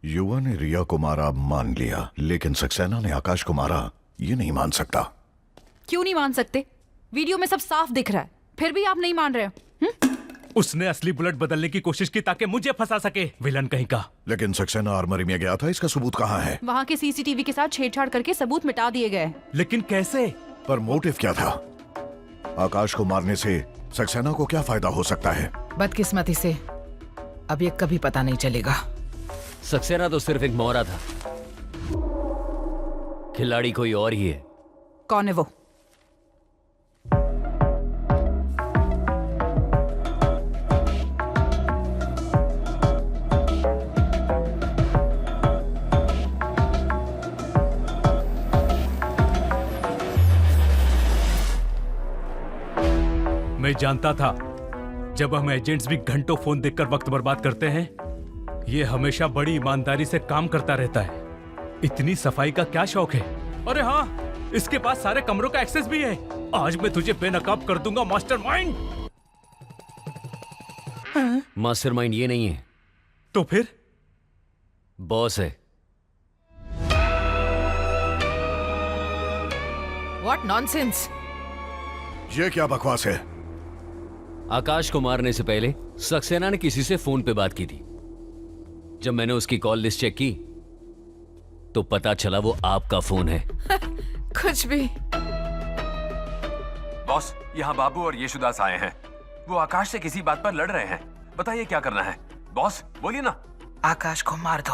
युवा ने रिया को मारा मान लिया, लेकिन सक्सेना ने आकाश को मारा ये नहीं मान सकता। क्यों नहीं मान सकते? वीडियो में सब साफ दिख रहा है, फिर भी आप नहीं मान रहे हो। उसने असली बुलेट बदलने की कोशिश की ताकि मुझे फंसा सके, विलन कहीं का। लेकिन सक्सेना आर्मरी में गया था, इसका सबूत कहाँ है? वहाँ के सीसीटीवी के साथ छेड़छाड़ करके सबूत मिटा दिए गए। लेकिन कैसे? पर मोटिव क्या था? आकाश को मारने से सक्सेना को क्या फायदा हो सकता है? बदकिस्मती से अब ये कभी पता नहीं चलेगा। सक्सेना तो सिर्फ एक मोहरा था, खिलाड़ी कोई और ही है। कौन है वो? मैं जानता था जब हम एजेंट्स भी घंटों फोन देखकर वक्त बर्बाद करते हैं, ये हमेशा बड़ी ईमानदारी से काम करता रहता है। इतनी सफाई का क्या शौक है? अरे हाँ, इसके पास सारे कमरों का एक्सेस भी है। आज मैं तुझे बेनकाब कर दूंगा मास्टरमाइंड। मास्टरमाइंड ये नहीं है तो फिर? बॉस है। What nonsense! ये क्या बकवास है? आकाश को मारने से पहले सक्सेना ने किसी से फोन पे बात की थी। जब मैंने उसकी कॉल लिस्ट चेक की तो पता चला वो आपका फोन है। कुछ भी। बॉस, यहाँ बाबू और यशुदास आए हैं। वो आकाश से किसी बात पर लड़ रहे हैं। बताइए क्या करना है? बॉस बोलिए ना। आकाश को मार दो।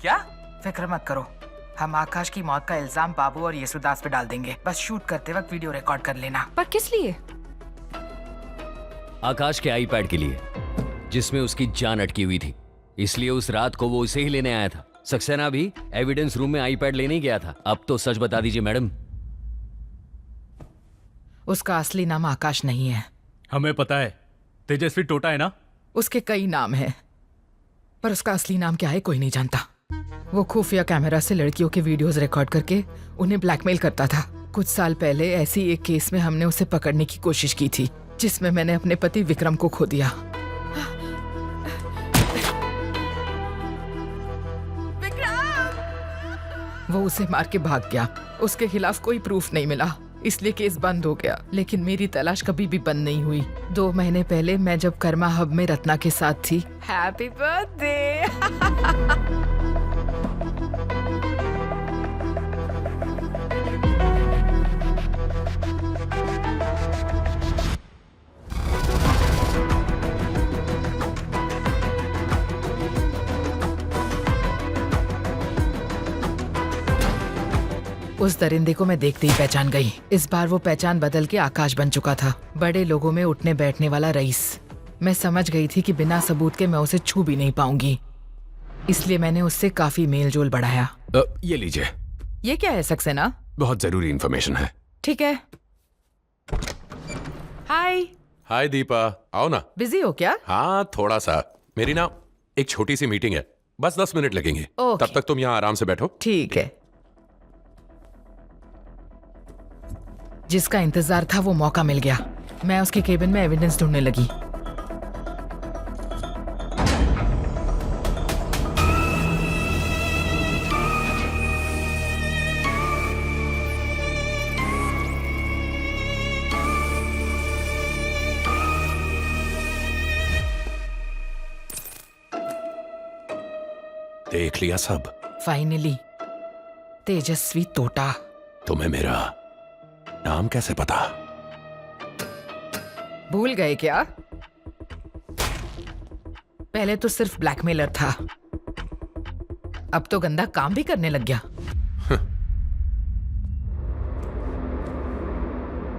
क्या? फिक्र मत करो, हम आकाश की मौत का इल्जाम बाबू और यशुदास पे डाल देंगे। बस शूट करते वक्त वीडियो रिकॉर्ड कर लेना। पर किस लिए? आकाश के आईपैड के लिए, जिसमें उसकी जान अटकी हुई थी। इसलिए उस रात को वो उसे ही लेने आया था। सक्सेना भी एविडेंस रूम में आईपैड लेने ही गया था। अब तो सच बता दीजिए मैडम। उसका असली नाम आकाश नहीं है। हमें पता है, तेजस्वी टोटा है ना? उसके कई नाम हैं, पर उसका असली नाम क्या है कोई नहीं जानता। वो खुफिया कैमरा से लड़कियों के वीडियोस रिकॉर्ड करके उन्हें ब्लैकमेल करता था। कुछ साल पहले ऐसी एक केस में हमने उसे पकड़ने की कोशिश की थी, जिसमें मैंने अपने पति विक्रम को खो दिया। वो उसे मार के भाग गया। उसके खिलाफ कोई प्रूफ नहीं मिला, इसलिए केस बंद हो गया। लेकिन मेरी तलाश कभी भी बंद नहीं हुई। 2 महीने पहले मैं जब कर्मा हब में रत्ना के साथ थी। Happy birthday! उस दरिंदे को मैं देखते ही पहचान गई। इस बार वो पहचान बदल के आकाश बन चुका था, बड़े लोगों में उठने बैठने वाला रईस। मैं समझ गई थी कि बिना सबूत के मैं उसे छू भी नहीं पाऊंगी, इसलिए मैंने उससे काफी मेल जोल बढ़ाया। ये लीजिए। ये क्या है सक्सेना? बहुत जरूरी इंफॉर्मेशन है। ठीक है। हाय। हाय दीपा, आओ ना। बिजी हो क्या? हाँ थोड़ा सा, मेरी ना एक छोटी सी मीटिंग है, बस 10 मिनट लगेंगे। ओके। तब तक तुम यहाँ आराम से बैठो। ठीक है। जिसका इंतजार था वो मौका मिल गया। मैं उसके केबिन में एविडेंस ढूंढने लगी। देख लिया सब? फाइनली। तेजस्वी टोटा। तुम्हें मेरा नाम कैसे पता? भूल गए क्या? पहले तो सिर्फ ब्लैकमेलर था, अब तो गंदा काम भी करने लग गया।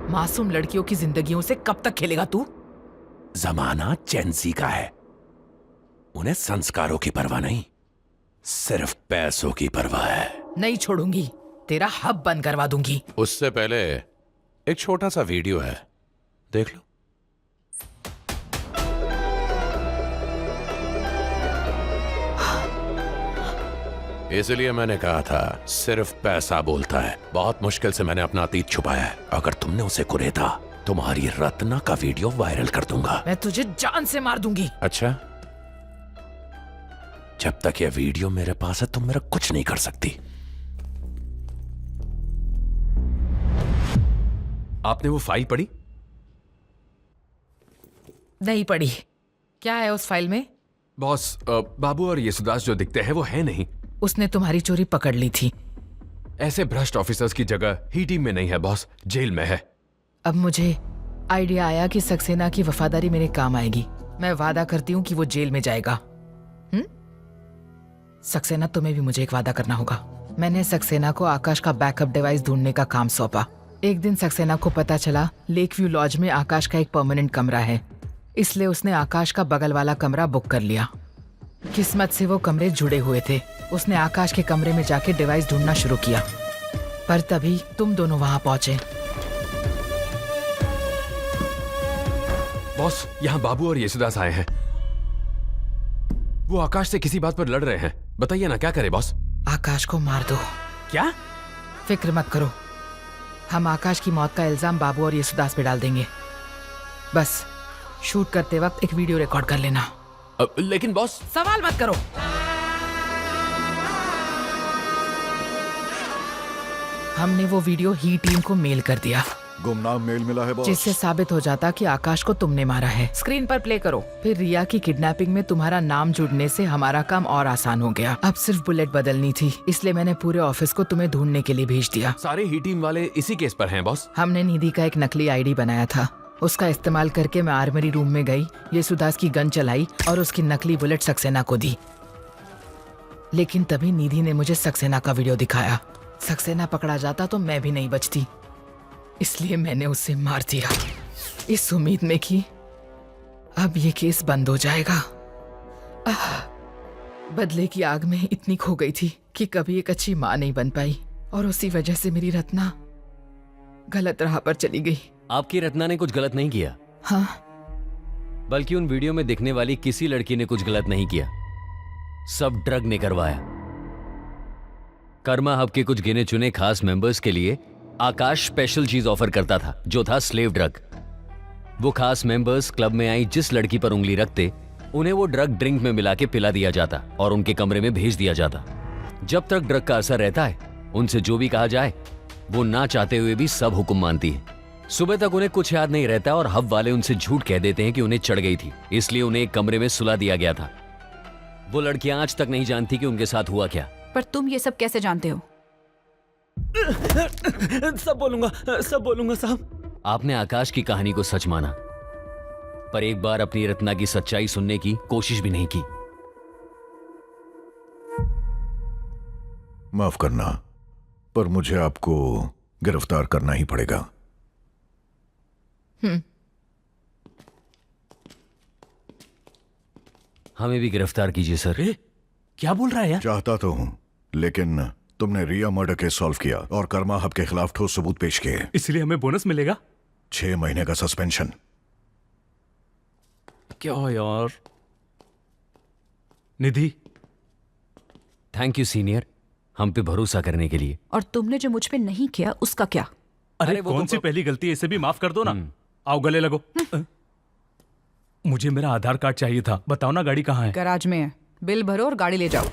मासूम लड़कियों की जिंदगियों से कब तक खेलेगा तू? जमाना जेंजी का है, उन्हें संस्कारों की परवाह नहीं, सिर्फ पैसों की परवाह है। नहीं छोड़ूंगी, तेरा हब बंद करवा दूंगी। उससे पहले एक छोटा सा वीडियो है, देख लो। इसलिए मैंने कहा था सिर्फ पैसा बोलता है। बहुत मुश्किल से मैंने अपना अतीत छुपाया है। अगर तुमने उसे कुरेदा, तुम्हारी रत्ना का वीडियो वायरल कर दूंगा। मैं तुझे जान से मार दूंगी। अच्छा, जब तक ये वीडियो मेरे पास है तुम मेरा कुछ नहीं कर सकती। आपने वो फाइल पढ़ी? नहीं पढ़ी। क्या है उस फाइल में? बॉस, बाबू और येसुदास जो दिखते हैं वो है नहीं। उसने तुम्हारी चोरी पकड़ ली थी। ऐसे भ्रष्ट ऑफिसर्स की जगह ही टीम में नहीं है बॉस, जेल में है। अब मुझे आइडिया आया कि सक्सेना की वफादारी मेरे काम आएगी। मैं वादा करती हूँ कि वो जेल में जाएगा। सक्सेना, तुम्हें भी मुझे एक वादा करना होगा। मैंने सक्सेना को आकाश का बैकअप डिवाइस ढूंढने का काम सौंपा। एक दिन सक्सेना को पता चला लेक व्यू लॉज में आकाश का एक परमानेंट कमरा है, इसलिए उसने आकाश का बगल वाला कमरा बुक कर लिया। किस्मत से वो कमरे जुड़े हुए थे। उसने आकाश के कमरे में जाके डिवाइस ढूंढना शुरू किया, पर तभी तुम दोनों वहां पहुंचे। बॉस, यहाँ बाबू और येसुदास आए हैं। वो आकाश से किसी बात पर लड़ रहे हैं। बताइए ना, क्या करे बॉस? आकाश को मार दो। क्या? फिक्र मत करो, हम आकाश की मौत का इल्जाम बाबू और येसुदास पे डाल देंगे। बस शूट करते वक्त एक वीडियो रिकॉर्ड कर लेना। लेकिन बॉस। सवाल मत करो। हमने वो वीडियो ही टीम को मेल कर दिया, गुमनाम मेल मिला है बॉस। जिससे साबित हो जाता कि आकाश को तुमने मारा है। स्क्रीन पर प्ले करो। फिर रिया की किडनैपिंग में तुम्हारा नाम जुड़ने से हमारा काम और आसान हो गया। अब सिर्फ बुलेट बदलनी थी, इसलिए मैंने पूरे ऑफिस को तुम्हें ढूंढने के लिए भेज दिया। सारे ही टीम वाले इसी केस पर हैं बॉस। हमने निधि का एक नकली आईडी बनाया था। उसका इस्तेमाल करके मैं आर्मरी रूम में गई, येसुदास की गन चलाई और उसकी नकली बुलेट सक्सेना को दी। लेकिन तभी निधि ने मुझे सक्सेना का वीडियो दिखाया। सक्सेना पकड़ा जाता तो मैं भी नहीं बचती, इसलिए मैंने उसे मार दिया, इस उम्मीद में कि अब ये केस बंद हो जाएगा। बदले की आग में इतनी खो गई थी कि कभी एक अच्छी माँ नहीं बन पाई, और उसी वजह से मेरी रत्ना गलत राह पर चली गई। आपकी रत्ना ने कुछ गलत नहीं किया। हाँ, बल्कि उन वीडियो में दिखने वाली किसी लड़की ने कुछ गलत नहीं किया, सब ड्रग ने करवाया। कर्मा हब के कुछ गिने चुने खास मेंबर्स के लिए आकाश स्पेशल चीज ऑफर करता था, जो था स्लेव ड्रग। वो खास मेंबर्स क्लब में आई जिस लड़की पर उंगली रखते, उन्हें वो ड्रग ड्रिंक में मिला के पिला दिया जाता और उनके कमरे में भेज दिया जाता। जब तक ड्रग का असर रहता है, उनसे जो भी कहा जाए वो ना चाहते हुए भी सब हुक्म मानती है। सुबह तक उन्हें कुछ याद नहीं रहता और हब वाले उनसे झूठ कह देते हैं कि उन्हें चढ़ गई थी, इसलिए उन्हें एक कमरे में सुला दिया गया था। वो लड़कियां आज तक नहीं जानती कि उनके साथ हुआ क्या। पर तुम ये सब कैसे जानते हो? सब बोलूंगा साहब। आपने आकाश की कहानी को सच माना, पर एक बार अपनी रत्ना की सच्चाई सुनने की कोशिश भी नहीं की। माफ करना, पर मुझे आपको गिरफ्तार करना ही पड़ेगा। हमें भी गिरफ्तार कीजिए सर। क्या बोल रहा है यार? चाहता तो हूं, लेकिन तुमने रिया मर्डर केस सॉल्व किया और कर्मा हब के खिलाफ ठोस सबूत पेश किए। इसलिए हमें बोनस मिलेगा। 6 महीने का सस्पेंशन। क्या यार। निधि, थैंक यू सीनियर, हम पे भरोसा करने के लिए। और तुमने जो मुझ पे नहीं किया उसका क्या? अरे वो कौन तो- सी पहली गलती है, इसे भी माफ कर दो ना। आओ गले लगो। मुझे मेरा आधार कार्ड चाहिए था। बताओ ना गाड़ी कहाँ है? गैराज में है, बिल भरो और गाड़ी ले जाओ।